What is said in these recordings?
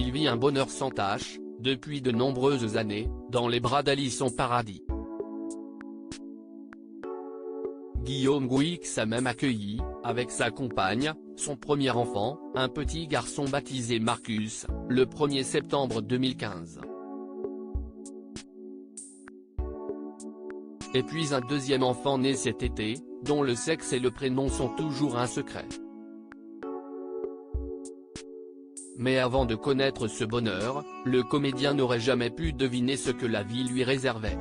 il vit un bonheur sans tache, depuis de nombreuses années, dans les bras d'Alisson Paradis. Guillaume Gouix a même accueilli, avec sa compagne, son premier enfant, un petit garçon baptisé Marcus, le 1er septembre 2015. Et puis un deuxième enfant né cet été, dont le sexe et le prénom sont toujours un secret. Mais avant de connaître ce bonheur, le comédien n'aurait jamais pu deviner ce que la vie lui réservait.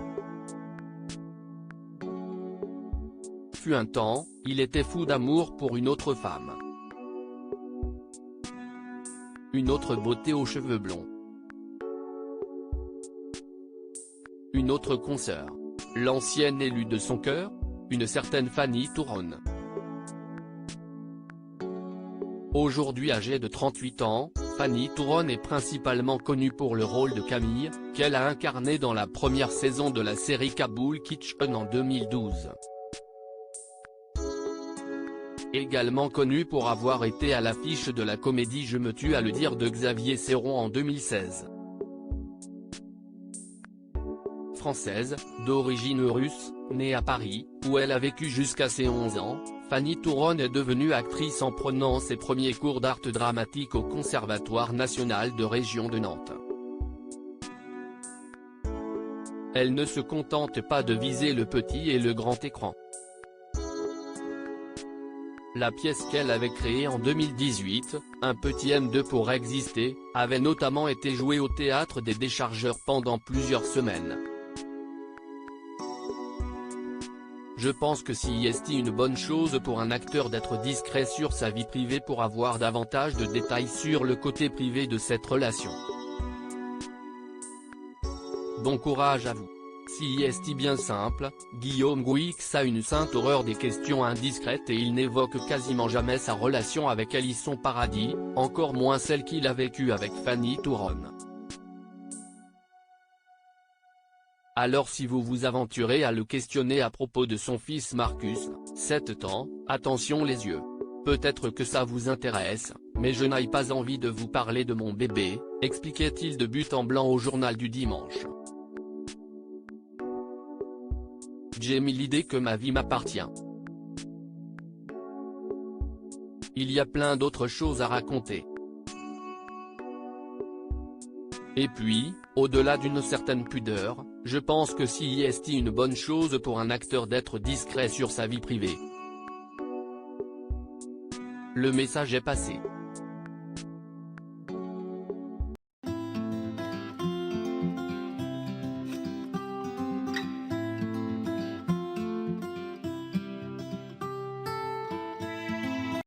Fut un temps, il était fou d'amour pour une autre femme. Une autre beauté aux cheveux blonds. Une autre consoeur. L'ancienne élue de son cœur, une certaine Fanny Touron. Aujourd'hui âgée de 38 ans, Fanny Touron est principalement connue pour le rôle de Camille, qu'elle a incarné dans la première saison de la série Kaboul Kitchen en 2012. Également connue pour avoir été à l'affiche de la comédie Je me tue à le dire de Xavier Serron en 2016. Française, d'origine russe, née à Paris, où elle a vécu jusqu'à ses 11 ans, Fanny Touron est devenue actrice en prenant ses premiers cours d'art dramatique au Conservatoire national de région de Nantes. Elle ne se contente pas de viser le petit et le grand écran. La pièce qu'elle avait créée en 2018, Un petit M2 pour exister, avait notamment été jouée au Théâtre des Déchargeurs pendant plusieurs semaines. Je pense que si est une bonne chose pour un acteur d'être discret sur sa vie privée pour avoir davantage de détails sur le côté privé de cette relation. Bon courage à vous. Si est bien simple, Guillaume Gouix a une sainte horreur des questions indiscrètes et il n'évoque quasiment jamais sa relation avec Alisson Paradis, encore moins celle qu'il a vécue avec Fanny Touron. Alors si vous vous aventurez à le questionner à propos de son fils Marcus, 7 ans, attention les yeux. Peut-être que ça vous intéresse, mais je n'ai pas envie de vous parler de mon bébé, expliquait-il de but en blanc au journal du dimanche. J'ai mis l'idée que ma vie m'appartient. Il y a plein d'autres choses à raconter. Et puis, au-delà d'une certaine pudeur, je pense que si est une bonne chose pour un acteur d'être discret sur sa vie privée. Le message est passé.